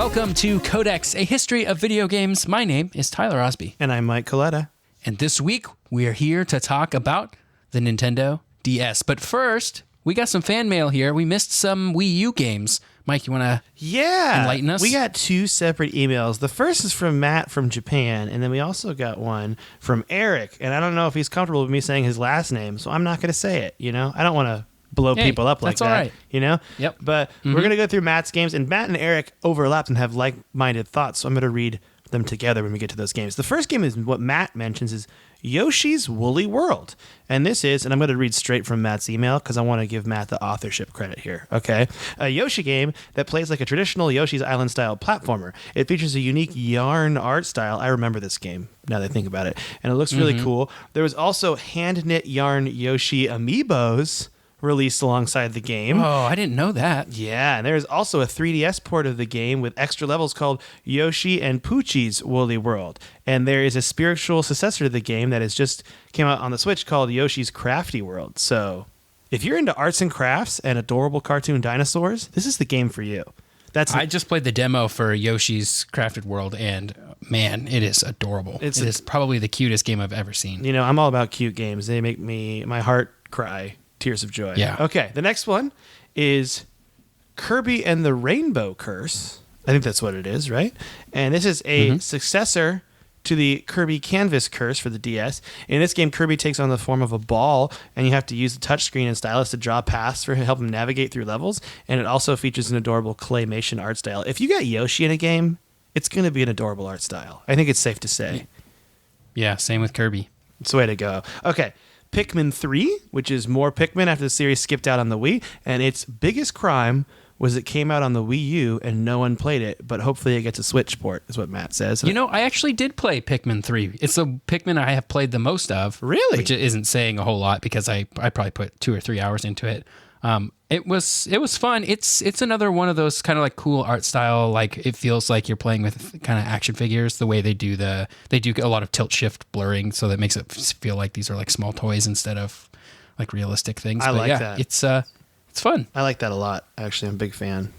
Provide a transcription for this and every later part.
Welcome to Codex, a history of video games. My name is Tyler Osby. And I'm Mike Coletta. And this week, we are here to talk about the Nintendo DS. But first, we got some fan mail here. We missed some Wii U games. Mike, you want to enlighten us? We got two separate emails. The first is from Matt from Japan, and then we also got one from Eric. And I don't know if he's comfortable with me saying his last name, so I'm not going to say it, you know? I don't want to blow people up like that, all right. You know? Yep. But we're going to go through Matt's games, and Matt and Eric overlapped and have like-minded thoughts, so I'm going to read them together when we get to those games. The first game is what Matt mentions is Yoshi's Woolly World. And this is, and I'm going to read straight from Matt's email because I want to give Matt the authorship credit here, okay? A Yoshi game that plays like a traditional Yoshi's Island style platformer. It features a unique yarn art style. I remember this game now that I think about it. And it looks really cool. There was also hand-knit yarn Yoshi amiibos released alongside the game. Oh, I didn't know that. Yeah, and there's also a 3DS port of the game with extra levels called Yoshi and Poochie's Woolly World. And there is a spiritual successor to the game that has just came out on the Switch called Yoshi's Crafty World. So if you're into arts and crafts and adorable cartoon dinosaurs, this is the game for you. I just played the demo for Yoshi's Crafted World, and man, it is adorable. It is probably the cutest game I've ever seen. You know, I'm all about cute games. They make my heart cry. Tears of joy. Yeah. Okay, the next one is Kirby and the Rainbow Curse. I think that's what it is, right? And this is a successor to the Kirby Canvas Curse for the DS. In this game, Kirby takes on the form of a ball, and you have to use the touchscreen and stylus to draw paths for help him navigate through levels. And it also features an adorable claymation art style. If you got Yoshi in a game, it's going to be an adorable art style. I think it's safe to say. Yeah, same with Kirby. It's the way to go. Okay. Pikmin 3, which is more Pikmin after the series skipped out on the Wii, and its biggest crime was it came out on the Wii U and no one played it, but hopefully it gets a Switch port, is what Matt says. You know, I actually did play Pikmin 3. It's the Pikmin I have played the most of. Really? Which isn't saying a whole lot because I probably put 2 or 3 hours into it. It was fun. It's another one of those kind of like cool art style, like it feels like you're playing with kind of action figures, the way they do a lot of tilt shift blurring, so that makes it feel like these are like small toys instead of like realistic things. I like that. It's fun. I like that a lot. Actually, I'm a big fan.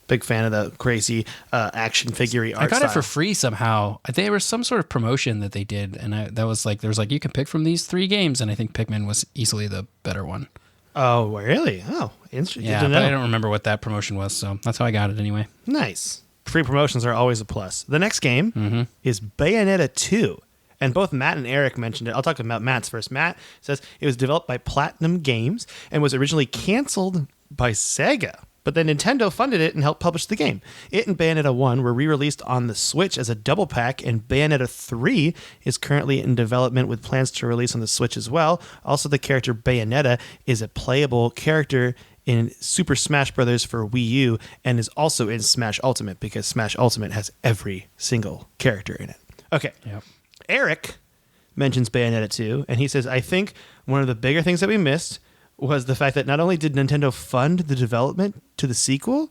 Big fan of the crazy action figure-y art I got style. it for free somehow. There was some sort of promotion that they did, and there was like you can pick from these 3 games, and I think Pikmin was easily the better one. Oh, really? Oh, interesting. Yeah, but I don't remember what that promotion was, so that's how I got it anyway. Nice. Free promotions are always a plus. The next game is Bayonetta 2. And both Matt and Eric mentioned it. I'll talk about Matt's first. Matt says it was developed by Platinum Games and was originally canceled by Sega. But then Nintendo funded it and helped publish the game. It and Bayonetta 1 were re-released on the Switch as a double pack, and Bayonetta 3 is currently in development with plans to release on the Switch as well. Also, the character Bayonetta is a playable character in Super Smash Bros. For Wii U and is also in Smash Ultimate because Smash Ultimate has every single character in it. Okay. Yep. Eric mentions Bayonetta 2, and he says, I think one of the bigger things that we missed was the fact that not only did Nintendo fund the development to the sequel,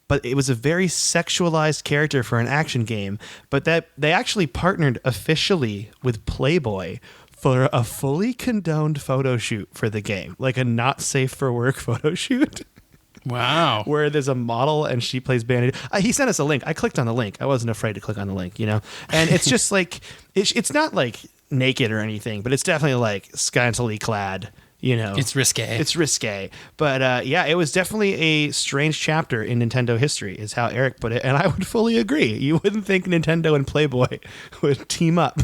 but it was a very sexualized character for an action game, but that they actually partnered officially with Playboy for a fully condoned photo shoot for the game, like a not safe for work photo shoot. Wow. Where there's a model and she plays Bayonetta. He sent us a link. I clicked on the link. I wasn't afraid to click on the link, you know? And it's just like, it's not like naked or anything, but it's definitely like scantily clad. You know, it's risque. But yeah, it was definitely a strange chapter in Nintendo history, is how Eric put it. And I would fully agree. You wouldn't think Nintendo and Playboy would team up.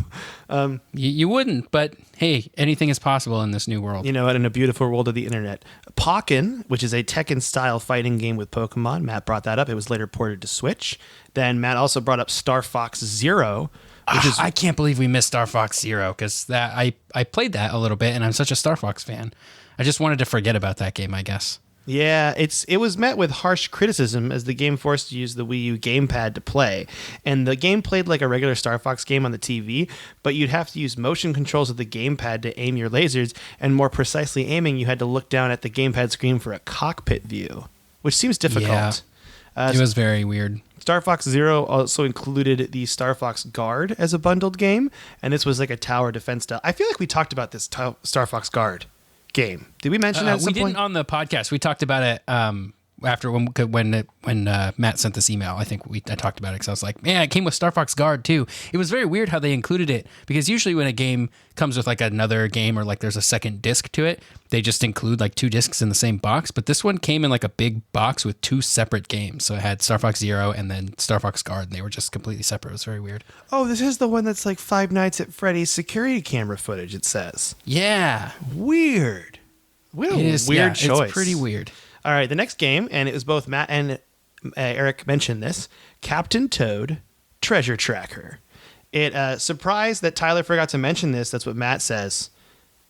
You wouldn't, but hey, anything is possible in this new world. You know, in a beautiful world of the internet. Pokken, which is a Tekken-style fighting game with Pokemon. Matt brought that up. It was later ported to Switch. Then Matt also brought up Star Fox Zero. I can't believe we missed Star Fox Zero because I played that a little bit and I'm such a Star Fox fan. I just wanted to forget about that game, I guess. Yeah, it was met with harsh criticism as the game forced to use the Wii U gamepad to play. And the game played like a regular Star Fox game on the TV, but you'd have to use motion controls of the gamepad to aim your lasers, and more precisely aiming, you had to look down at the gamepad screen for a cockpit view, which seems difficult. Yeah, it was very weird. Star Fox Zero also included the Star Fox Guard as a bundled game, and this was like a tower defense style. I feel like we talked about this Star Fox Guard game. Did we mention that at some we point? didn't on the podcast. We talked about it after when Matt sent this email. I think I talked about it because I was like, man, it came with Star Fox Guard too. It was very weird how they included it, because usually when a game comes with like another game or like there's a second disc to it, they just include like 2 discs in the same box. But this one came in like a big box with 2 separate games. So it had Star Fox Zero and then Star Fox Guard, and they were just completely separate. It was very weird. Oh, this is the one that's like Five Nights at Freddy's security camera footage, it says. Yeah. Weird. What a weird choice. It's pretty weird. All right, the next game, and it was both Matt and Eric mentioned this, Captain Toad Treasure Tracker. It surprised that Tyler forgot to mention this. That's what Matt says.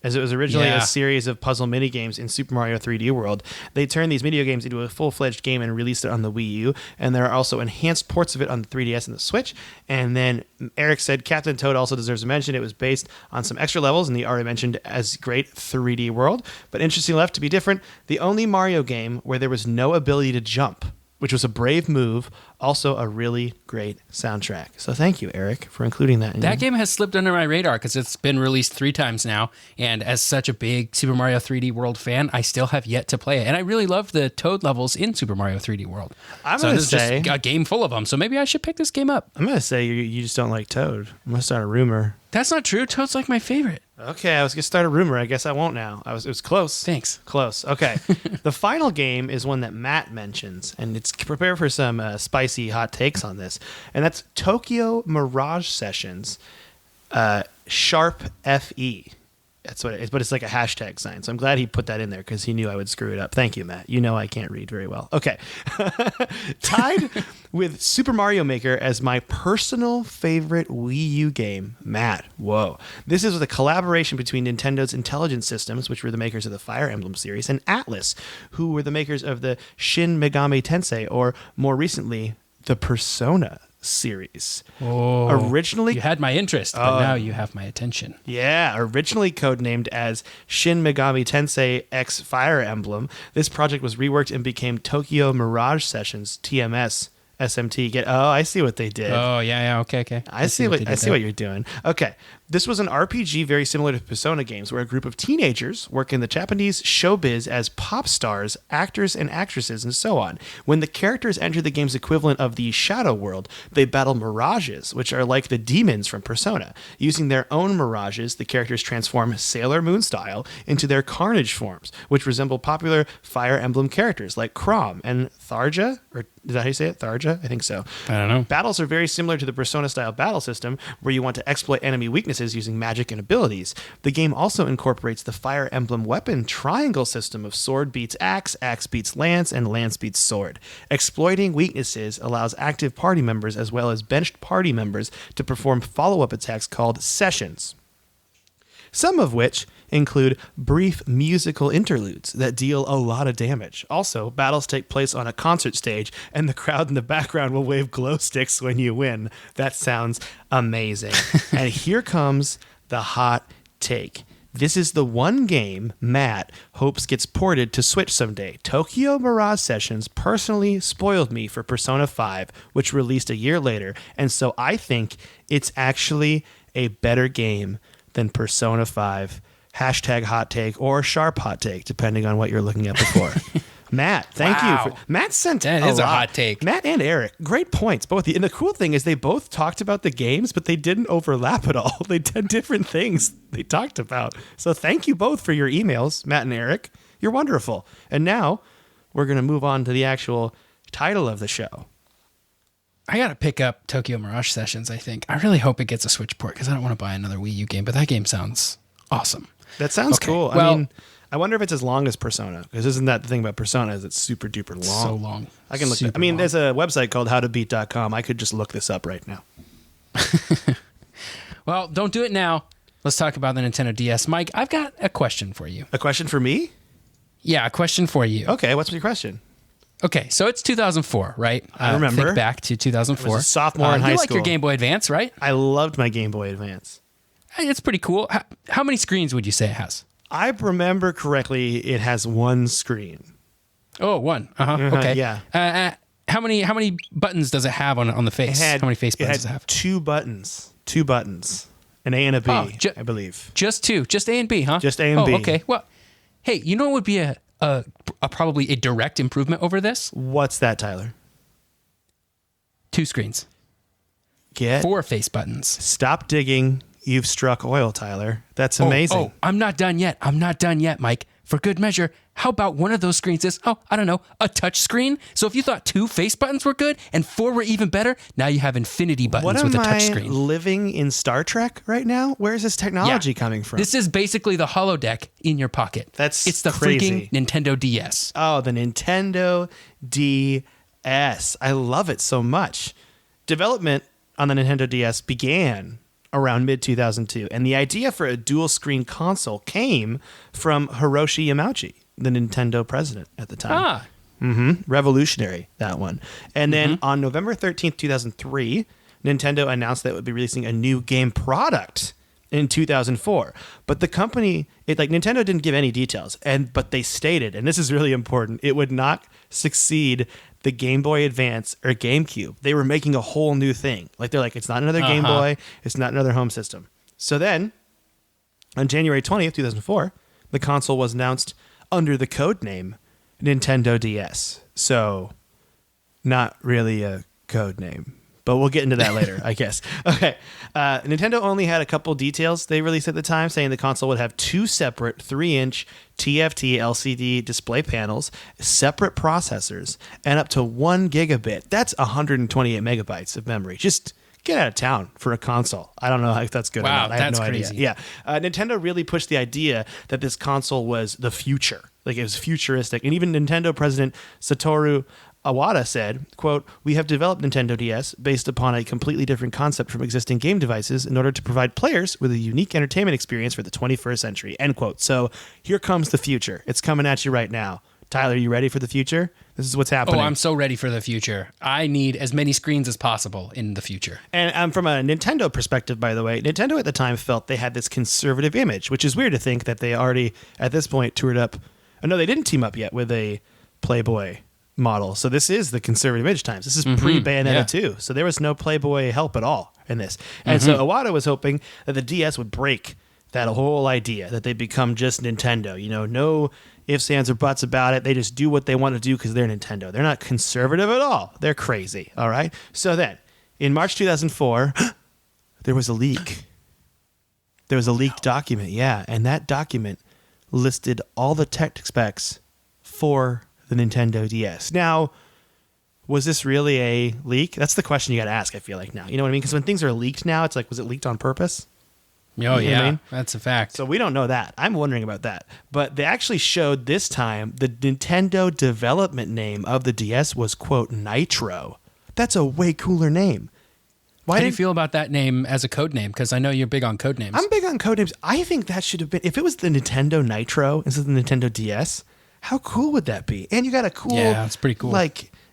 As it was originally a series of puzzle minigames in Super Mario 3D World. They turned these video games into a full-fledged game and released it on the Wii U, and there are also enhanced ports of it on the 3DS and the Switch. And then Eric said Captain Toad also deserves a mention. It was based on some extra levels in the already mentioned as great 3D World, but interesting enough to be different. The only Mario game where there was no ability to jump, which was a brave move, also a really great soundtrack. So thank you, Eric, for including that. That game has slipped under my radar because it's been released 3 times now, and as such a big Super Mario 3D World fan, I still have yet to play it. And I really love the Toad levels in Super Mario 3D World. I'm going to say... just a game full of them, so maybe I should pick this game up. I'm going to say you just don't like Toad. I'm going to start a rumor. That's not true. Toad's like my favorite. Okay, I was going to start a rumor. I guess I won't now. It was close. Thanks. Close. Okay. The final game is one that Matt mentions, and it's prepare for some spicy hot takes on this, and that's Tokyo Mirage Sessions Sharp FE. That's what it is, but it's like a hashtag sign. So I'm glad he put that in there because he knew I would screw it up. Thank you, Matt. You know I can't read very well. Okay. Tied with Super Mario Maker as my personal favorite Wii U game, Matt. Whoa. This is a collaboration between Nintendo's Intelligent Systems, which were the makers of the Fire Emblem series, and Atlas, who were the makers of the Shin Megami Tensei, or more recently, the Persona series. Oh, originally, you had my interest, but now you have my attention. Yeah, originally codenamed as Shin Megami Tensei X Fire Emblem, this project was reworked and became Tokyo Mirage Sessions TMS SMT. I see what they did. Oh yeah, okay. I see what you're doing. Okay. This was an RPG very similar to Persona games, where a group of teenagers work in the Japanese showbiz as pop stars, actors and actresses, and so on. When the characters enter the game's equivalent of the Shadow World, they battle mirages, which are like the demons from Persona. Using their own mirages, the characters transform Sailor Moon style into their Carnage forms, which resemble popular Fire Emblem characters like Chrom and Tharja, or is that how you say it? Tharja? I think so. I don't know. Battles are very similar to the Persona-style battle system, where you want to exploit enemy weaknesses using magic and abilities. The game also incorporates the Fire Emblem weapon triangle system of sword beats axe, axe beats lance, and lance beats sword. Exploiting weaknesses allows active party members as well as benched party members to perform follow-up attacks called sessions, some of which include brief musical interludes that deal a lot of damage. Also, battles take place on a concert stage, and the crowd in the background will wave glow sticks when you win. That sounds amazing. And here comes the hot take. This is the one game Matt hopes gets ported to Switch someday. Tokyo Mirage Sessions personally spoiled me for Persona 5, which released a year later, and so I think it's actually a better game than Persona 5. Hashtag hot take or sharp hot take, depending on what you're looking at before. Matt, thank you. Matt sent that is a hot take. Matt and Eric, great points, both. And the cool thing is they both talked about the games, but they didn't overlap at all. They did different things they talked about. So thank you both for your emails, Matt and Eric. You're wonderful. And now we're going to move on to the actual title of the show. I got to pick up Tokyo Mirage Sessions, I think. I really hope it gets a Switch port because I don't want to buy another Wii U game, but that game sounds awesome. That sounds cool. Well, I mean, I wonder if it's as long as Persona, because isn't that the thing about Persona is it's super duper long. So long. I can look. There's a website called howtobeat.com. I could just look this up right now. Well, don't do it now. Let's talk about the Nintendo DS. Mike, I've got a question for you. A question for me? Yeah, a question for you. Okay, what's your question? Okay, so it's 2004, right? I remember. Think back to 2004. I was a sophomore in high you school. like your Game Boy Advance, right? I loved my Game Boy Advance. It's pretty cool. How many screens would you say it has? I remember correctly, it has one screen. Oh, one. Okay. Yeah. How many buttons does it have on the face? How many face buttons does it have? Two buttons. An A and a B, I believe. Just two. Just A and B, huh? Just A and B. Okay. Well, hey, you know what would be a probably a direct improvement over this. What's that, Tyler? 2 screens, 4 face buttons. Stop digging. You've struck oil, Tyler. That's amazing. Oh, I'm not done yet. I'm not done yet, Mike. For good measure, how about one of those screens is, I don't know, a touch screen? So if you thought 2 face buttons were good and 4 were even better, now you have infinity buttons with a touch screen. What am I living in Star Trek right now? Where is this technology coming from? This is basically the holodeck in your pocket. It's the crazy. freaking Nintendo DS. Oh, the Nintendo DS. I love it so much. Development on the Nintendo DS began around mid-2002, and the idea for a dual-screen console came from Hiroshi Yamauchi, the Nintendo president at the time. Revolutionary, that one. And then on November 13th, 2003, Nintendo announced that it would be releasing a new game product in 2004. But the company, Nintendo didn't give any details, but they stated, and this is really important, it would not succeed the Game Boy Advance or GameCube. They were making a whole new thing. They're like, it's not another Game Boy, it's not another home system. So then, on January 20th, 2004, the console was announced under the code name Nintendo DS. So, not really a code name. But we'll get into that later, I guess. Okay. Nintendo only had a couple details they released at the time, saying the console would have 2 separate 3-inch TFT LCD display panels, separate processors, and up to 1 gigabit. That's 128 megabytes of memory. Just get out of town for a console. I don't know if that's good or not. I have no crazy. idea. Yeah. Nintendo really pushed the idea that this console was the future. It was futuristic. And even Nintendo president Satoru Iwata said, quote, "We have developed Nintendo DS based upon a completely different concept from existing game devices in order to provide players with a unique entertainment experience for the 21st century," end quote. So here comes the future. It's coming at you right now. Tyler, are you ready for the future? This is what's happening. Oh, I'm so ready for the future. I need as many screens as possible in the future. And from a Nintendo perspective, by the way, Nintendo at the time felt they had this conservative image, which is weird to think that they already, at this point, toured up. Oh, no, they didn't team up yet with a Playboy model. So this is the conservative image times. This is pre-Bayonetta 2. So there was no Playboy help at all in this. And so Iwata was hoping that the DS would break that whole idea, that they become just Nintendo. No ifs, ands, or buts about it. They just do what they want to do because they're Nintendo. They're not conservative at all. They're crazy. All right? So then, in March 2004, there was a leak. There was a leaked document, yeah. And that document listed all the tech specs for the Nintendo DS. Now, was this really a leak? That's the question you got to ask, I feel like, now. You know what I mean? Because when things are leaked now, it's like, was it leaked on purpose? Oh, yeah. That's a fact. So we don't know that. I'm wondering about that. But they actually showed this time the Nintendo development name of the DS was, quote, Nitro. That's a way cooler name. How do you feel about that name as a code name? Because I know you're big on code names. I'm big on code names. I think that should have been, if it was the Nintendo Nitro instead of the Nintendo DS, how cool would that be? And you got a cool, it's pretty cool,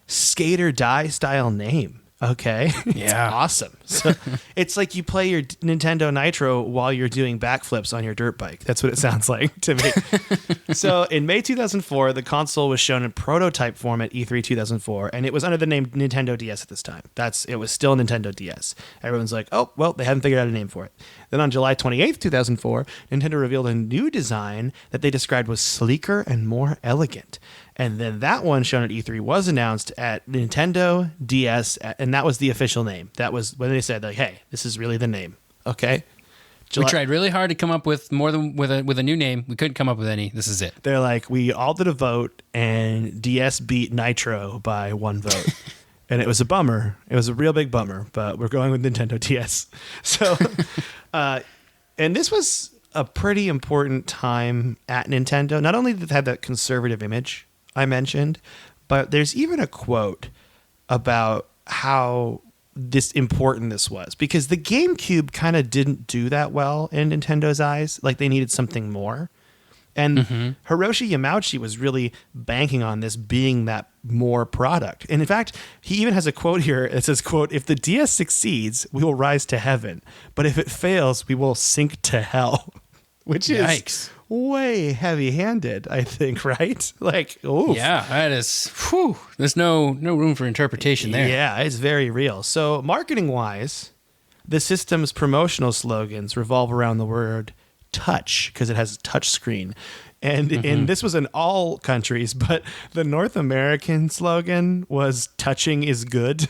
skater die style name. Okay. It's awesome. So it's like you play your Nintendo Nitro while you're doing backflips on your dirt bike. That's what it sounds like to me. So in May 2004, the console was shown in prototype form at E3 2004, and it was under the name Nintendo DS at this time. It was still Nintendo DS. Everyone's like, oh, well, they haven't figured out a name for it. Then on July 28th, 2004, Nintendo revealed a new design that they described was sleeker and more elegant. And then that one shown at E3 was announced at Nintendo DS, and that was the official name. That was when they said, hey, this is really the name. Okay? We tried really hard to come up with more than with a new name. We couldn't come up with any. This is it. They're like, we all did a vote, and DS beat Nitro by 1 vote. And it was a bummer. It was a real big bummer, but we're going with Nintendo DS. So, and this was a pretty important time at Nintendo. Not only did they have that conservative image I mentioned, but there's even a quote about how important this was, because the GameCube kind of didn't do that well in Nintendo's eyes. Like, they needed something more. And Hiroshi Yamauchi was really banking on this being that more product. And in fact, he even has a quote here. It says, quote, "If the DS succeeds, we will rise to heaven. But if it fails, we will sink to hell." Which is way heavy-handed, I think, right? Like, oof. Yeah, that is, whew, there's no room for interpretation there. Yeah, it's very real. So marketing-wise, the system's promotional slogans revolve around the word touch because it has a touch screen. And this was in all countries, but the North American slogan was "Touching is good."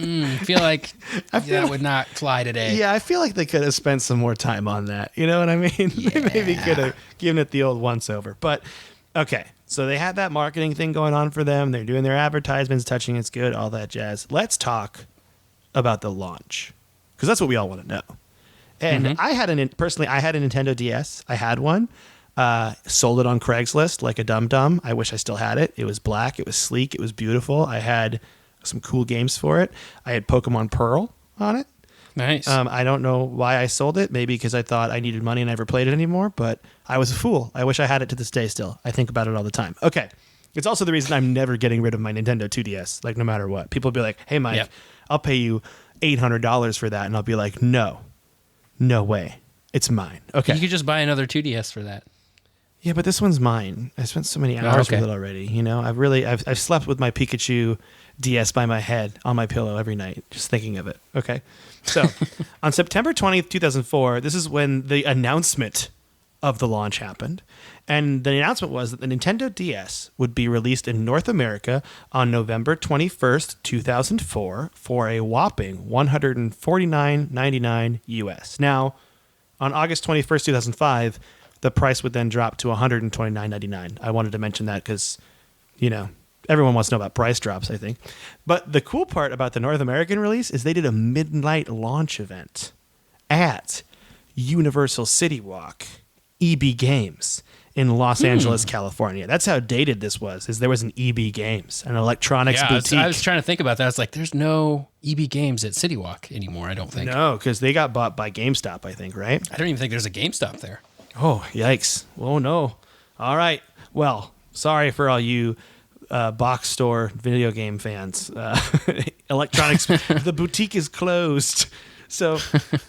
I feel like that would not fly today. Yeah, I feel like they could have spent some more time on that. You know what I mean? Yeah. They maybe could have given it the old once over. But okay, so they had that marketing thing going on for them. They're doing their advertisements, touching is good, all that jazz. Let's talk about the launch because that's what we all want to know. And I had a Nintendo DS. I had one. Sold it on Craigslist like a dum-dum. I wish I still had it. It was black. It was sleek. It was beautiful. I had some cool games for it. I had Pokemon Pearl on it. Nice. I don't know why I sold it. Maybe because I thought I needed money and I never played it anymore, but I was a fool. I wish I had it to this day still. I think about it all the time. Okay. It's also the reason I'm never getting rid of my Nintendo 2DS, like no matter what. People will be like, hey, Mike, I'll pay you $800 for that. And I'll be like, no way. It's mine. Okay. You could just buy another 2DS for that. Yeah, but this one's mine. I spent so many hours with it already. You know, I've slept with my Pikachu DS by my head on my pillow every night, just thinking of it. Okay. So on September 20th, 2004, this is when the announcement of the launch happened. And the announcement was that the Nintendo DS would be released in North America on November 21st, 2004 for a whopping $149.99 US. Now, on August 21st, 2005, the price would then drop to $129.99. I wanted to mention that because, you know, everyone wants to know about price drops, I think. But the cool part about the North American release is they did a midnight launch event at Universal City Walk, EB Games, in Los Angeles, California. That's how dated this was, is there was an EB Games, an electronics boutique. I was trying to think about that. I was like, there's no EB Games at City Walk anymore, I don't think. No, because they got bought by GameStop, I think, right? I don't even think there's a GameStop there. Oh, yikes. Oh, no. All right. Well, sorry for all you box store video game fans. Electronics, the boutique is closed. So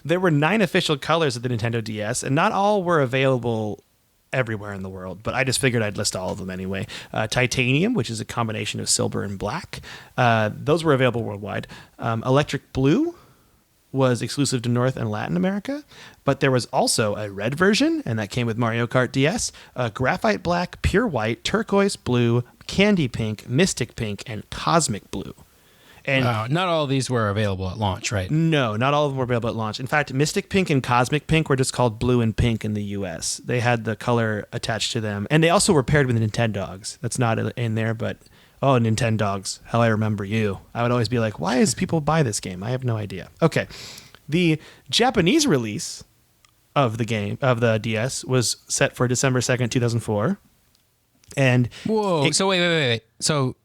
there were 9 official colors of the Nintendo DS, and not all were available everywhere in the world, but I just figured I'd list all of them anyway. Titanium, which is a combination of silver and black. Those were available worldwide. Electric Blue was exclusive to North and Latin America, but there was also a red version, and that came with Mario Kart DS, graphite black, pure white, turquoise blue, candy pink, mystic pink, and cosmic blue. And not all of these were available at launch, right? No, not all of them were available at launch. In fact, mystic pink and cosmic pink were just called blue and pink in the US. They had the color attached to them, and they also were paired with Nintendogs. That's not in there, but oh, Nintendogs, how I remember you. I would always be like, why does people buy this game? I have no idea. Okay. The Japanese release of the game, of the DS, was set for December 2nd, 2004. And whoa. So wait. So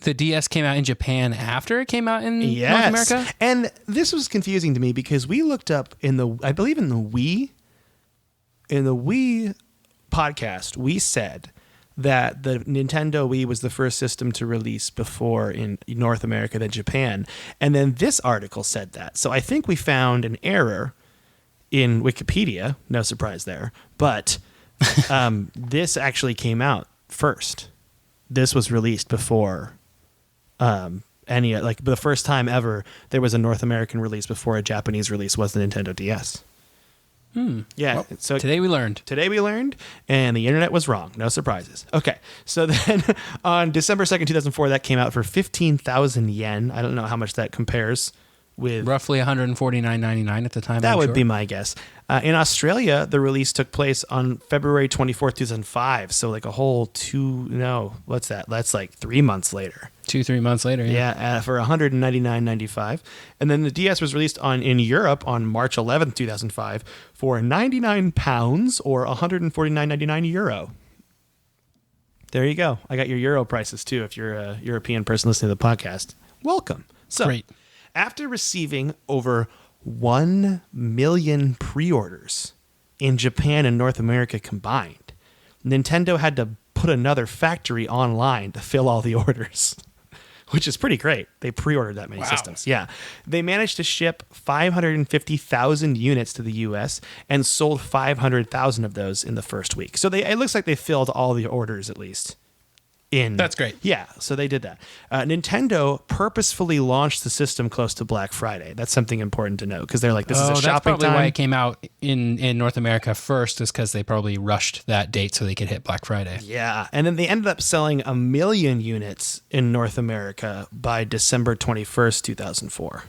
the DS came out in Japan after it came out in North America? And this was confusing to me because we looked up I believe in the Wii podcast, we said that the Nintendo Wii was the first system to release before in North America than Japan. And then this article said that. So I think we found an error in Wikipedia. No surprise there. But this actually came out first. This was released before the first time ever there was a North American release before a Japanese release was the Nintendo DS. Yeah. Well, so today we learned, and the internet was wrong. No surprises. Okay. So then on December 2nd, 2004, that came out for 15,000 yen. I don't know how much that compares with roughly $149.99 at the time. That would be my guess. In Australia, the release took place on February 24th, 2005. So like a whole what's that? That's like 3 months later. 2-3 months later. Yeah, for $199.95. And then the DS was released in Europe on March 11th, 2005 for £99 or €149.99. There you go. I got your Euro prices too. If you're a European person listening to the podcast, welcome. So, great. After receiving over 1 million pre-orders in Japan and North America combined, Nintendo had to put another factory online to fill all the orders, which is pretty great. They pre-ordered that many systems. Yeah. They managed to ship 550,000 units to the US and sold 500,000 of those in the first week. So it looks like they filled all the orders at least That's great. Yeah, so they did that. Nintendo purposefully launched the system close to Black Friday. That's something important to know because they're like, this is a shopping that's probably time. why it came out in North America first, is because they probably rushed that date so they could hit Black Friday. Yeah, and then they ended up selling 1 million units in North America by December 21st, 2004.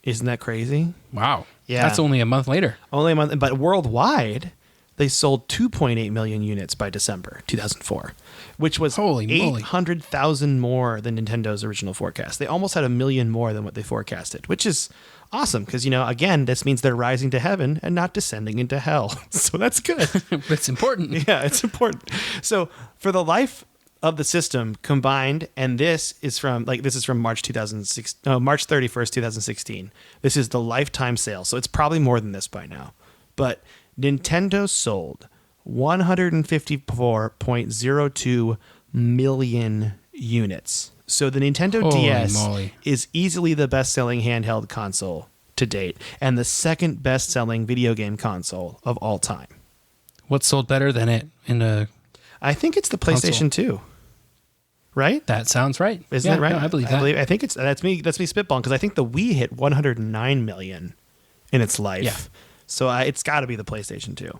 Isn't that crazy? Wow. Yeah. That's only a month later. Only a month, but worldwide, they sold 2.8 million units by December 2004, which was Holy moly. 800,000 more than Nintendo's original forecast. They almost had 1 million more than what they forecasted, which is awesome because, again, this means they're rising to heaven and not descending into hell. So that's good. It's important. Yeah, it's important. So for the life of the system combined, and this is from March 2006, March 31st, 2016. This is the lifetime sale. So it's probably more than this by now. But Nintendo sold 154.02 million units. So the Nintendo Holy DS moly. is easily the best-selling handheld console to date and the second best-selling video game console of all time. What's sold better than it in a... I think it's the PlayStation 2. Right? That sounds right. Isn't it right? No, I believe that. I think that's me spitballing because I think the Wii hit 109 million in its life. Yeah. So it's got to be the PlayStation 2.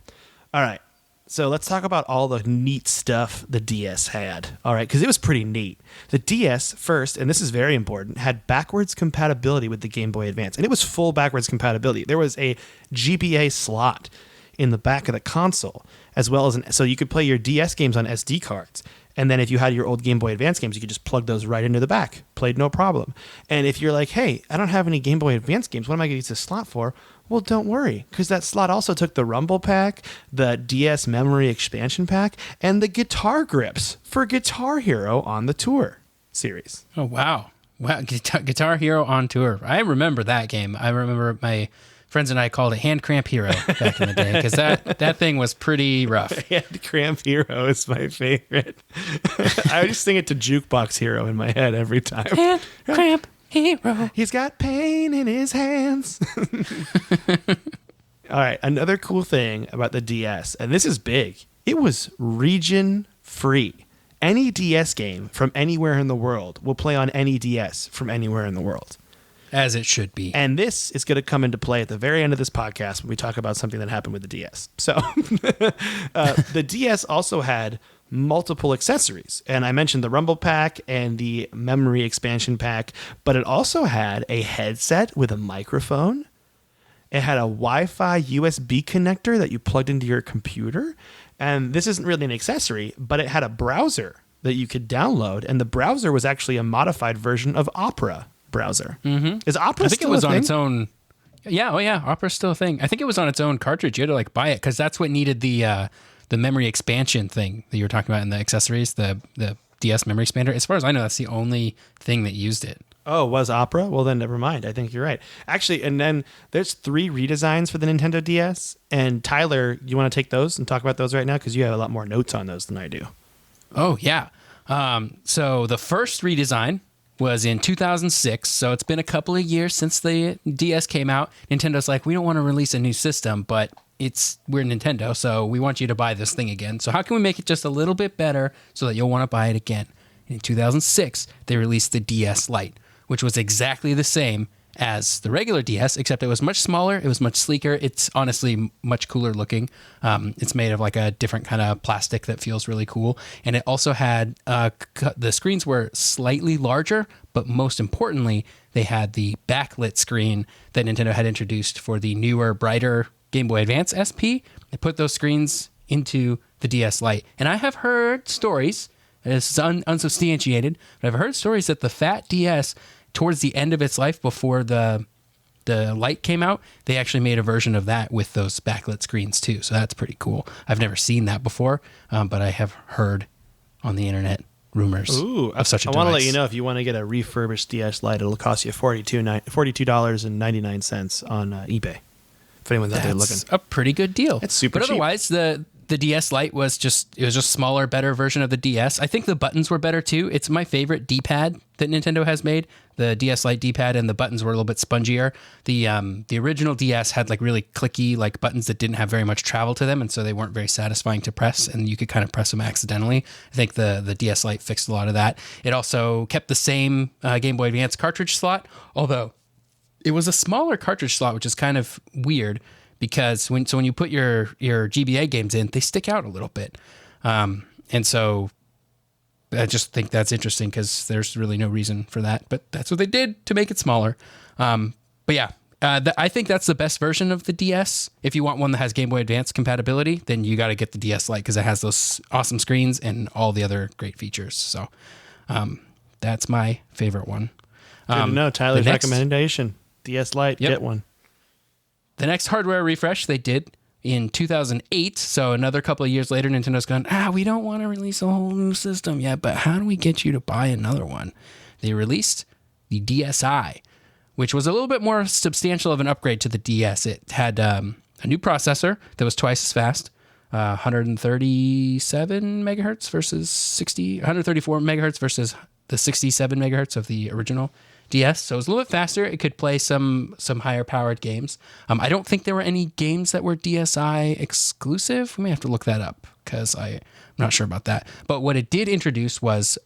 All right. So let's talk about all the neat stuff the DS had. All right, because it was pretty neat. The DS first, and this is very important, had backwards compatibility with the Game Boy Advance, and it was full backwards compatibility. There was a GBA slot in the back of the console, as well as so you could play your DS games on SD cards. And then if you had your old Game Boy Advance games, you could just plug those right into the back. Played no problem. And if you're like, hey, I don't have any Game Boy Advance games, what am I going to use this slot for? Well, don't worry, because that slot also took the Rumble Pack, the DS Memory Expansion Pack, and the guitar grips for Guitar Hero on the Tour series. Oh, wow. Wow. Guitar Hero on Tour. I remember that game. I remember my friends and I called it Hand Cramp Hero back in the day because that thing was pretty rough. Hand Cramp Hero is my favorite. I just sing it to Jukebox Hero in my head every time. Hand Cramp Hero. He's got pain in his hands. All right, another cool thing about the DS, and this is big, it was region free. Any DS game from anywhere in the world will play on any DS from anywhere in the world. As it should be. And this is going to come into play at the very end of this podcast when we talk about something that happened with the DS. So the DS also had multiple accessories. And I mentioned the Rumble Pack and the Memory Expansion Pack, but it also had a headset with a microphone. It had a Wi-Fi USB connector that you plugged into your computer. And this isn't really an accessory, but it had a browser that you could download. And the browser was actually a modified version of Opera browser. Mm-hmm. Is Opera I think still it was a on thing? its own. Yeah, Opera's still a thing. I think it was on its own cartridge. You had to buy it because that's what needed the memory expansion thing that you were talking about in the accessories, the DS memory expander. As far as I know, that's the only thing that used it. Oh, was Opera? Well, then never mind. I think you're right. Actually, and then there's 3 redesigns for the Nintendo DS. And Tyler, you want to take those and talk about those right now? Because you have a lot more notes on those than I do. Oh, yeah. So the first redesign was in 2006, so it's been a couple of years since the DS came out. Nintendo's like, we don't want to release a new system, but we're Nintendo, so we want you to buy this thing again. So how can we make it just a little bit better so that you'll want to buy it again? And in 2006, they released the DS Lite, which was exactly the same as the regular DS, except it was much smaller, it was much sleeker. It's honestly much cooler looking. It's made of a different kind of plastic that feels really cool. And it also had, the screens were slightly larger, but most importantly, they had the backlit screen that Nintendo had introduced for the newer, brighter Game Boy Advance SP. They put those screens into the DS Lite. And I have heard stories, this is unsubstantiated, but I've heard stories that the fat DS, towards the end of its life before the Lite came out, they actually made a version of that with those backlit screens too. So that's pretty cool. I've never seen that before, but I have heard on the internet rumors of such a device. I want to let you know, if you want to get a refurbished DS Lite, it'll cost you $42.99 on eBay. If anyone's out there looking. That's a pretty good deal. It's super But cheap. otherwise, the DS Lite was just smaller, better version of the DS. I think the buttons were better too. It's my favorite D-pad that Nintendo has made. The DS Lite D-pad and the buttons were a little bit spongier. The original DS had like really clicky like buttons that didn't have very much travel to them, and so they weren't very satisfying to press, and you could kind of press them accidentally. I think the DS Lite fixed a lot of that. It also kept the same Game Boy Advance cartridge slot, although it was a smaller cartridge slot, which is kind of weird because when you put your GBA games in, they stick out a little bit, and so I just think that's interesting because there's really no reason for that, but that's what they did to make it smaller. But yeah, I think that's the best version of the DS. If you want one that has Game Boy Advance compatibility, then you got to get the DS Lite because it has those awesome screens and all the other great features. So that's my favorite one. Good to know. Tyler's recommendation. DS Lite, get one. The next hardware refresh they did in 2008, so another couple of years later, Nintendo's gone, we don't want to release a whole new system yet, but how do we get you to buy another one? They released the DSi, which was a little bit more substantial of an upgrade to the DS. It had a new processor that was twice as fast, 137 megahertz versus 134 megahertz versus the 67 megahertz of the original DS. So it was a little bit faster. It could play some higher powered games. I don't think there were any games that were DSi exclusive. We may have to look that up because I'm not sure about that. But what it did introduce was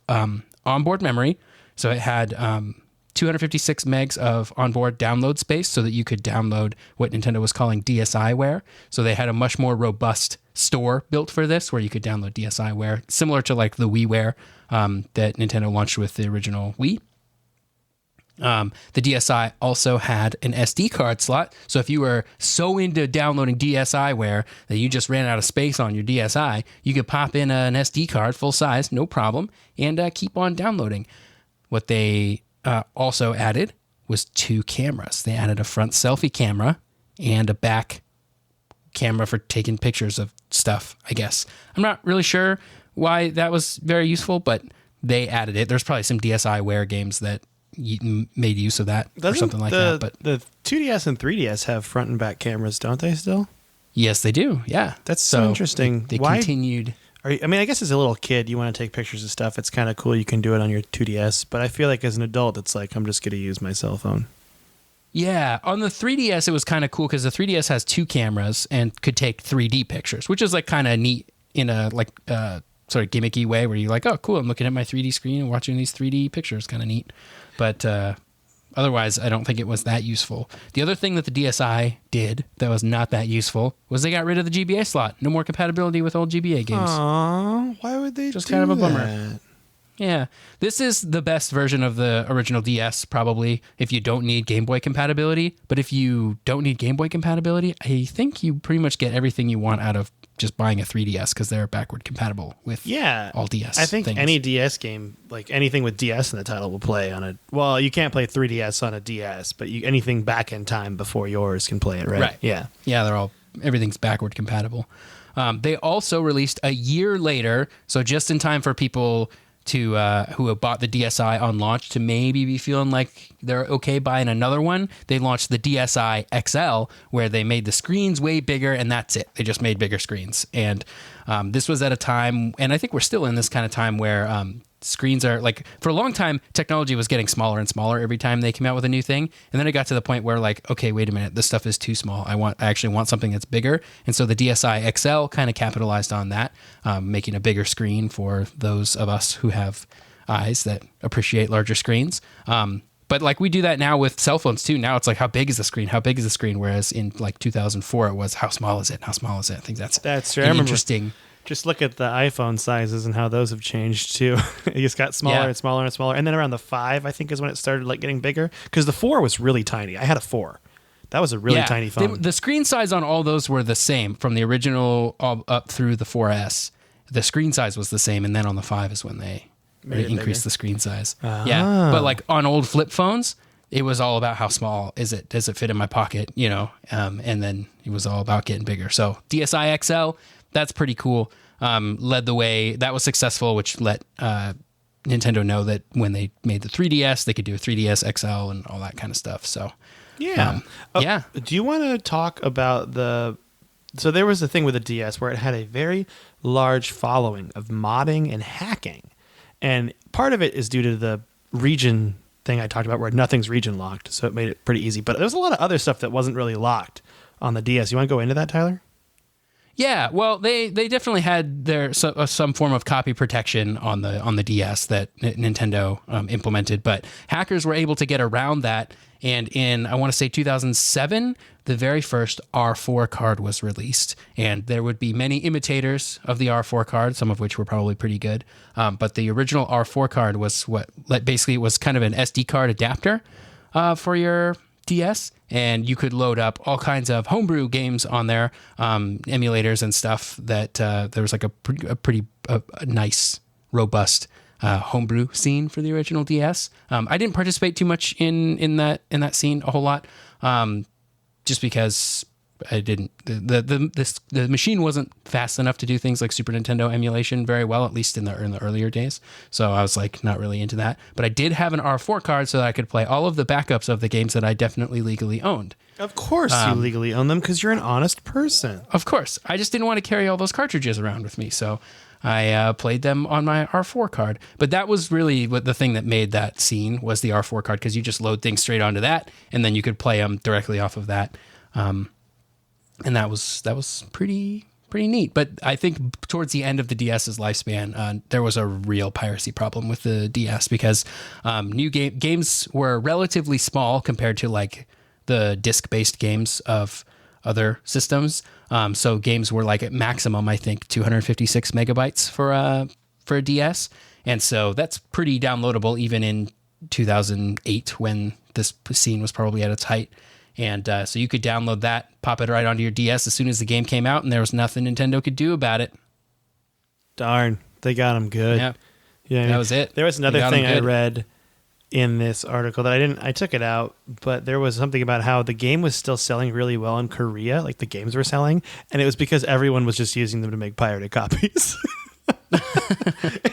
onboard memory. So it had 256 megs of onboard download space so that you could download what Nintendo was calling DSiWare. So they had a much more robust store built for this where you could download DSiWare, similar to like the WiiWare that Nintendo launched with the original Wii. The DSi also had an SD card slot. So if you were so into downloading DSiWare that you just ran out of space on your DSi, you could pop in an SD card full size, no problem, and keep on downloading. What they also added was 2 cameras. They added a front selfie camera and a back camera for taking pictures of stuff, I guess. I'm not really sure why that was very useful, but they added it. There's probably some DSiWare games that made use of that or something like that. But the 2DS and 3DS have front and back cameras, don't they still? Yes, they do. Yeah. That's so interesting. They continued. I guess as a little kid, you want to take pictures of stuff. It's kind of cool. You can do it on your 2DS. But I feel like as an adult, it's like, I'm just going to use my cell phone. Yeah. On the 3DS, it was kind of cool because the 3DS has 2 cameras and could take 3D pictures, which is like kind of neat in a sort of gimmicky way where you're like, oh, cool. I'm looking at my 3D screen and watching these 3D pictures. Kind of neat. But otherwise, I don't think it was that useful. The other thing that the DSi did that was not that useful was they got rid of the GBA slot. No more compatibility with old GBA games. Aww, why would they just do kind of a bummer. that? Yeah. This is the best version of the original DS, probably, if you don't need Game Boy compatibility. But if you don't need Game Boy compatibility, I think you pretty much get everything you want out of just buying a 3DS because they're backward compatible with all DS I think things. any DS game, like anything with DS in the title, will play on a... Well, you can't play 3DS on a DS, but anything back in time before yours can play it, right? Right. Yeah. Yeah, everything's backward compatible. They also released a year later, so just in time for people to who have bought the DSi on launch to maybe be feeling like they're okay buying another one. They launched the DSi XL, where they made the screens way bigger, and that's it. They just made bigger screens. And this was at a time, and I think we're still in this kind of time where screens are like, for a long time, technology was getting smaller and smaller every time they came out with a new thing. And then it got to the point where like, okay, wait a minute, this stuff is too small. I actually want something that's bigger. And so the DSi XL kind of capitalized on that, making a bigger screen for those of us who have eyes that appreciate larger screens. But like we do that now with cell phones too. Now it's like, how big is the screen? How big is the screen? Whereas in like 2004, it was, how small is it? How small is it? I think that's true. Interesting. Just look at the iPhone sizes and how those have changed too. It just got smaller and smaller and smaller. And then around the 5, I think, is when it started like getting bigger. Because the 4 was really tiny. I had a 4. That was a really tiny phone. The screen size on all those were the same from the original up through the 4S. The screen size was the same, and then on the 5 is when they increased the screen size. Yeah, but like on old flip phones, it was all about how small is it? Does it fit in my pocket? You know, and then it was all about getting bigger. So DSi XL. That's pretty cool. Led the way. That was successful, which let Nintendo know that when they made the 3DS, they could do a 3DS XL and all that kind of stuff. So, do you want to talk about the So there was a thing with the DS where it had a very large following of modding and hacking. And part of it is due to the region thing I talked about where nothing's region locked. So it made it pretty easy. But there was a lot of other stuff that wasn't really locked on the DS. You want to go into that, Tyler? Yeah, well, they definitely had some form of copy protection on the DS that Nintendo implemented, but hackers were able to get around that. And in, I want to say 2007, the very first R4 card was released, and there would be many imitators of the R4 card, some of which were probably pretty good. But the original R4 card was basically it was kind of an SD card adapter for your DS, and you could load up all kinds of homebrew games on there, emulators and stuff. That there was like a pretty nice, robust homebrew scene for the original DS. I didn't participate too much in that scene a whole lot, just because I didn't. The machine wasn't fast enough to do things like Super Nintendo emulation very well, at least in the earlier days. So I was like not really into that. But I did have an R4 card so that I could play all of the backups of the games that I definitely legally owned. Of course you legally own them because you're an honest person. Of course. I just didn't want to carry all those cartridges around with me. So I played them on my R4 card. But that was really what the thing that made that scene was the R4 card, because you just load things straight onto that, and then you could play them directly off of that. And that was pretty neat. But I think towards the end of the DS's lifespan, there was a real piracy problem with the DS, because new games were relatively small compared to like the disc-based games of other systems. So games were like at maximum, I think, 256 megabytes for a DS, and so that's pretty downloadable even in 2008 when this scene was probably at its height. And so you could download that, pop it right onto your DS as soon as the game came out, and there was nothing Nintendo could do about it. Darn, they got them good. Yeah, that was it. There was another thing I read in this article that I took it out, but there was something about how the game was still selling really well in Korea, like the games were selling, and it was because everyone was just using them to make pirated copies.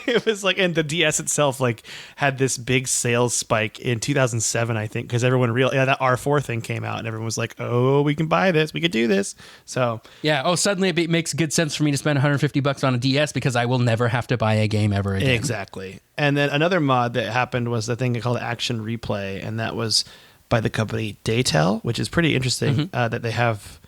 It was like, and the DS itself like had this big sales spike in 2007, I think, because everyone realized that R4 thing came out and everyone was like, oh, we can buy this, we could do this. So yeah, suddenly it makes good sense for me to spend $150 on a DS because I will never have to buy a game ever again. Exactly. And then another mod that happened was the thing called Action Replay, and that was by the company Daytel, which is pretty interesting that they have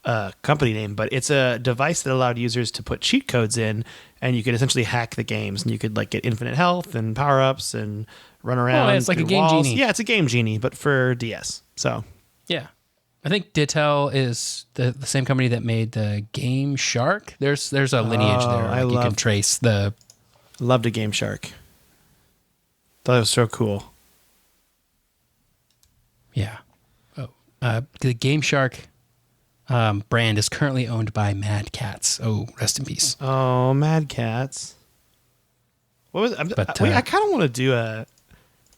a company name, but it's a device that allowed users to put cheat codes in, and you could essentially hack the games, and you could like get infinite health and power-ups and run around. Oh, it's like a Game walls. Genie. Yeah, it's a Game Genie, but for DS. So yeah, I think Daytel is the same company that made the Game Shark. There's a lineage there. You can trace the. Loved a Game Shark. Thought it was so cool. Yeah. The Game Shark brand is currently owned by Mad Cats. Oh, rest in peace. Oh, Mad Cats. What was? I kind of want to do a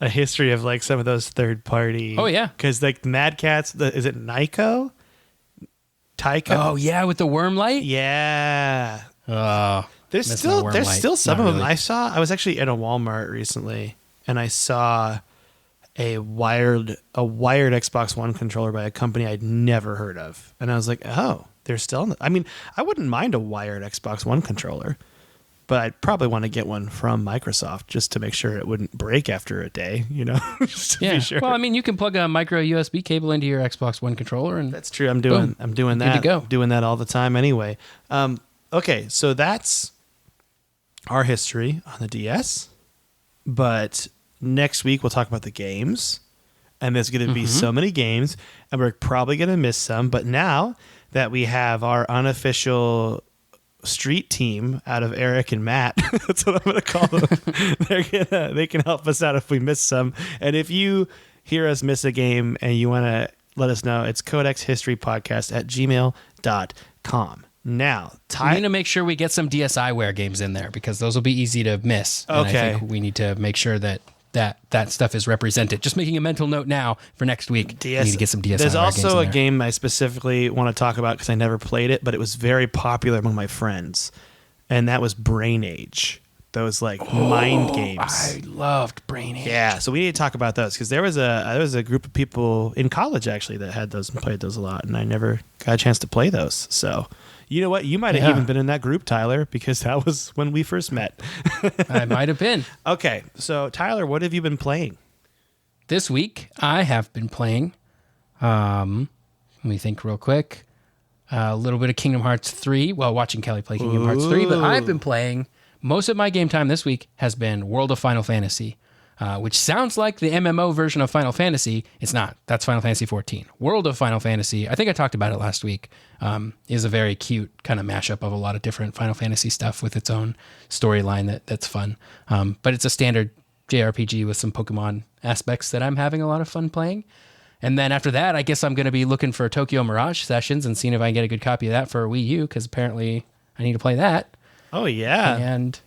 history of like some of those third party. Oh yeah, because like Mad Cats. Is it Tyco? Oh yeah, with the worm light. Yeah. There's still some of them. I was actually in a Walmart recently, and I saw a wired Xbox One controller by a company I'd never heard of. And I was like, oh, they're still I mean, I wouldn't mind a wired Xbox One controller, but I'd probably want to get one from Microsoft just to make sure it wouldn't break after a day, just to be sure. Well, I mean, you can plug a micro USB cable into your Xbox One controller, and that's true. I'm doing that. Good to go. Doing that all the time anyway. Okay, so that's our history on the DS, but next week we'll talk about the games, and there's going to be so many games, and we're probably going to miss some. But now that we have our unofficial street team out of Eric and Matt, that's what I'm going to call them. They can help us out if we miss some. And if you hear us miss a game and you want to let us know, it's codexhistorypodcast@gmail.com. Now, we need to make sure we get some DSiWare games in there because those will be easy to miss. Okay. And I think we need to make sure that stuff is represented. Just making a mental note now for next week. We need to get some DSiWare. There's also a games game I specifically want to talk about because I never played it, but it was very popular among my friends, and that was Brain Age. those like mind games. I loved Brain Age. Yeah, so we need to talk about those because there was a group of people in college actually that had those and played those a lot, and I never got a chance to play those. So, you know what? You might have even been in that group, Tyler, because that was when we first met. I might have been. Okay, so Tyler, what have you been playing? This week, I have been playing, let me think real quick, a little bit of Kingdom Hearts 3 while watching Kelly play Kingdom Hearts 3, but I've been playing, most of my game time this week has been World of Final Fantasy, which sounds like the MMO version of Final Fantasy. It's not. That's Final Fantasy 14. World of Final Fantasy, I think I talked about it last week, is a very cute kind of mashup of a lot of different Final Fantasy stuff with its own storyline that's fun. But it's a standard JRPG with some Pokemon aspects that I'm having a lot of fun playing. And then after that, I guess I'm going to be looking for Tokyo Mirage Sessions and seeing if I can get a good copy of that for Wii U, because apparently I need to play that. Oh, yeah. And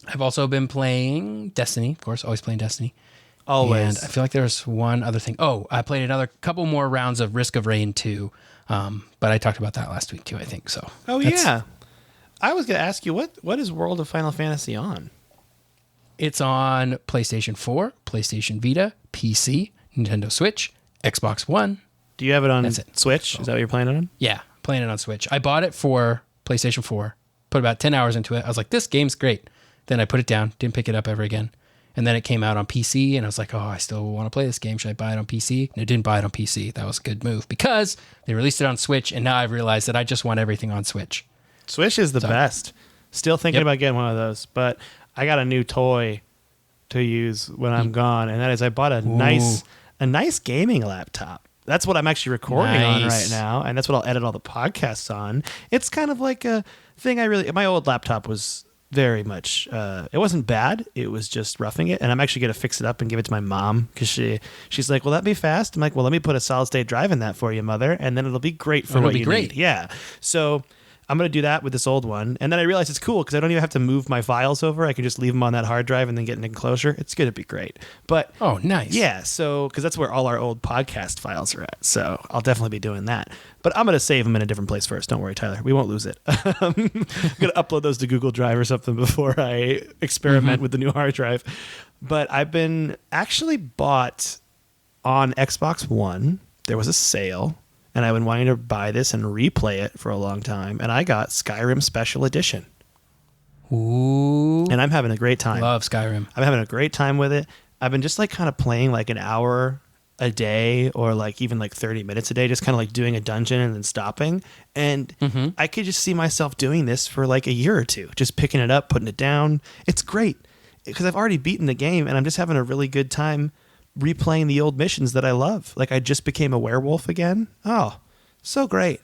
I've also been playing Destiny, of course, always playing Destiny. Always. And I feel like there's one other thing. Oh, I played another couple more rounds of Risk of Rain 2, but I talked about that last week too, I think. So. Oh, yeah. I was going to ask you, what is World of Final Fantasy on? It's on PlayStation 4, PlayStation Vita, PC, Nintendo Switch, Xbox One. Do you have it on Switch? Is that what you're playing it on? Yeah, playing it on Switch. I bought it for PlayStation 4, put about 10 hours into it. I was like, this game's great. Then I put it down, didn't pick it up ever again. And then it came out on PC, and I was like, oh, I still want to play this game. Should I buy it on PC? And I didn't buy it on PC. That was a good move because they released it on Switch, and now I've realized that I just want everything on Switch. Switch is the best. Still thinking about getting one of those, but I got a new toy to use when I'm gone, and that is I bought a nice gaming laptop. That's what I'm actually recording on right now, and that's what I'll edit all the podcasts on. It's kind of like a thing my old laptop was very much, it wasn't bad, it was just roughing it, and I'm actually going to fix it up and give it to my mom, because she's like, will that be fast? I'm like, well, let me put a solid state drive in that for you, mother, and then it'll be great for what you need. Yeah, so I'm going to do that with this old one. And then I realized it's cool because I don't even have to move my files over. I can just leave them on that hard drive and then get an enclosure. It's going to be great. But oh, nice. Yeah, so because that's where all our old podcast files are at. So I'll definitely be doing that. But I'm going to save them in a different place first. Don't worry, Tyler. We won't lose it. I'm going to upload those to Google Drive or something before I experiment with the new hard drive. But I've been actually bought on Xbox One. There was a sale. And I've been wanting to buy this and replay it for a long time. And I got Skyrim Special Edition. Ooh. And I'm having a great time. Love Skyrim. I'm having a great time with it. I've been just like kind of playing like an hour a day or like even like 30 minutes a day, just kind of like doing a dungeon and then stopping. And I could just see myself doing this for like a year or two, just picking it up, putting it down. It's great because I've already beaten the game and I'm just having a really good time replaying the old missions that I love. Like I just became a werewolf again. Oh, so great.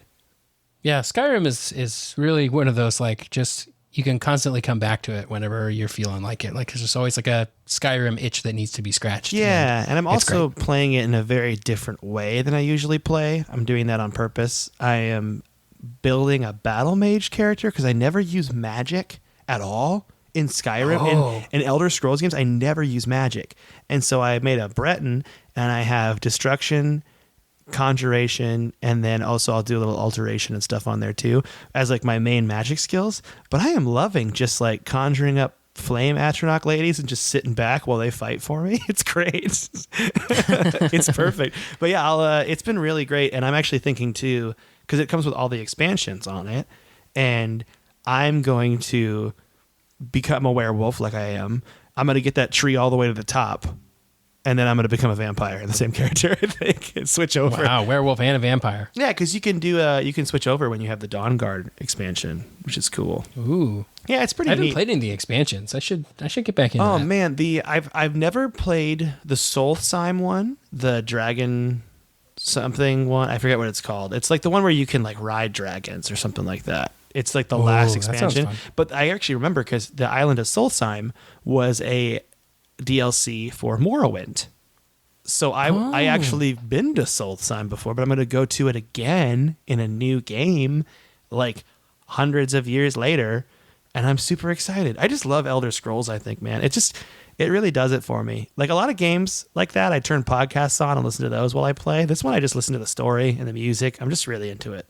Yeah, Skyrim is really one of those like just you can constantly come back to it whenever you're feeling like it. Like there's just always like a Skyrim itch that needs to be scratched. Yeah, and I'm also playing it in a very different way than I usually play. I'm doing that on purpose. I am building a battle mage character because I never use magic at all. In Skyrim, in Elder Scrolls games, I never use magic. And so I made a Breton, and I have destruction, conjuration, and then also I'll do a little alteration and stuff on there too, as like my main magic skills. But I am loving just like conjuring up flame Atronach ladies and just sitting back while they fight for me. It's great. It's perfect. But yeah, it's been really great. And I'm actually thinking too, because it comes with all the expansions on it, and I'm going to become a werewolf like I am. I'm going to get that tree all the way to the top, and then I'm going to become a vampire in the same character, I think, and switch over. Wow, werewolf and a vampire. Yeah, because you can switch over when you have the Dawn Guard expansion, which is cool. Ooh. Yeah, it's pretty neat. I haven't played any of the expansions. I should get back into that. Oh, man, I've never played the Solstheim one, the dragon something one. I forget what it's called. It's like the one where you can like ride dragons or something like that. It's like the last expansion. But I actually remember because the Island of Solstheim was a DLC for Morrowind. So I actually been to Solstheim before, but I'm going to go to it again in a new game like hundreds of years later, and I'm super excited. I just love Elder Scrolls, I think, man. It really does it for me. Like a lot of games like that, I turn podcasts on and listen to those while I play. This one, I just listen to the story and the music. I'm just really into it.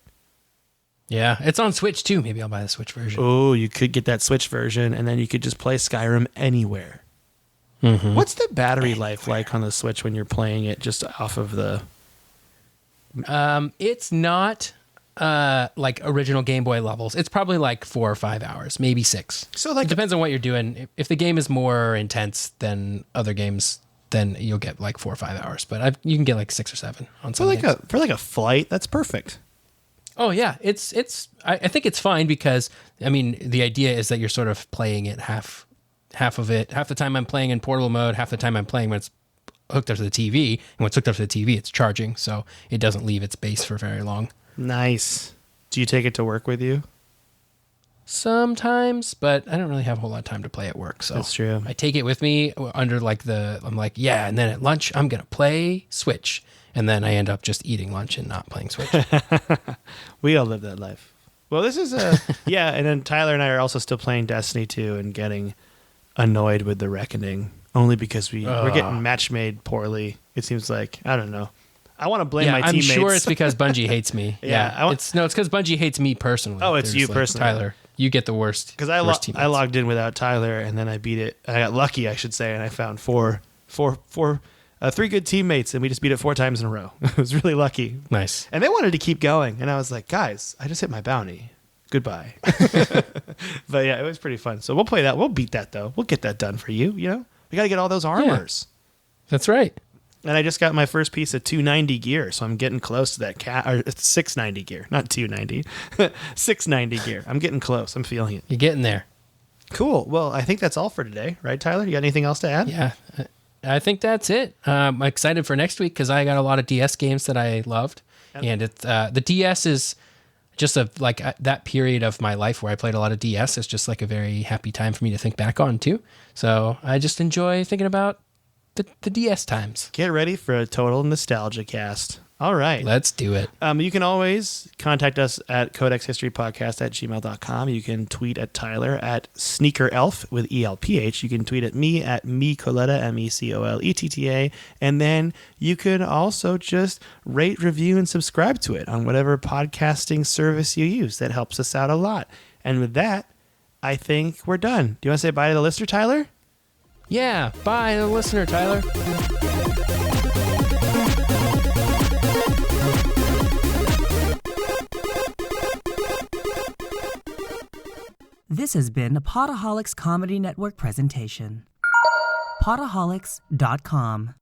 Yeah, it's on Switch too. Maybe I'll buy the Switch version. Oh, you could get that Switch version, and then you could just play Skyrim anywhere. Mm-hmm. What's the battery life like on the Switch when you're playing it just off of the... It's not like original Game Boy levels. It's probably like 4 or 5 hours, maybe 6. So like it depends on what you're doing. If the game is more intense than other games, then you'll get like 4 or 5 hours. But you can get like 6 or 7 on some games. For like a flight, that's perfect. Oh yeah, I think it's fine because I mean the idea is that you're sort of playing it half of it. Half the time I'm playing in portable mode, half the time I'm playing when it's hooked up to the TV, and when it's hooked up to the TV, it's charging, so it doesn't leave its base for very long. Nice. Do you take it to work with you? Sometimes, but I don't really have a whole lot of time to play at work, so that's true. I take it with me under like I'm like, yeah, and then at lunch I'm gonna play Switch, and then I end up just eating lunch and not playing Switch. We all live that life. Well, this is yeah, and then Tyler and I are also still playing Destiny 2 and getting annoyed with the Reckoning, only because we're getting match made poorly. It seems like, I don't know. I want to blame my teammates. I'm sure it's because Bungie hates me. It's because Bungie hates me personally. Oh, it's you personally. Tyler, you get the worst. Because I logged in without Tyler, and then I beat it. I got lucky, I should say, and I found three good teammates, and we just beat it 4 times in a row. It was really lucky. Nice. And they wanted to keep going, and I was like, guys, I just hit my bounty. Goodbye. But yeah, it was pretty fun. So we'll play that. We'll beat that, though. We'll get that done for you, you know? We got to get all those armors. Yeah. That's right. And I just got my first piece of 290 gear, so I'm getting close to that or 690 gear, not 290. 690 gear. I'm getting close. I'm feeling it. You're getting there. Cool. Well, I think that's all for today, right, Tyler? You got anything else to add? Yeah, I think that's it. I'm excited for next week because I got a lot of DS games that I loved, and it's the DS is just that period of my life where I played a lot of DS. It's just like a very happy time for me to think back on too. So I just enjoy thinking about the DS times. Get ready for a total nostalgia cast. All right. Let's do it. You can always contact us at codexhistorypodcast@gmail.com. You can tweet at Tyler at SneakerElf with ELPH. You can tweet at me at Mecoletta, MECOLETTA. And then you can also just rate, review, and subscribe to it on whatever podcasting service you use. That helps us out a lot. And with that, I think we're done. Do you want to say bye to the listener, Tyler? Yeah, bye to the listener, Tyler. This has been a Podaholics Comedy Network presentation. Podaholics.com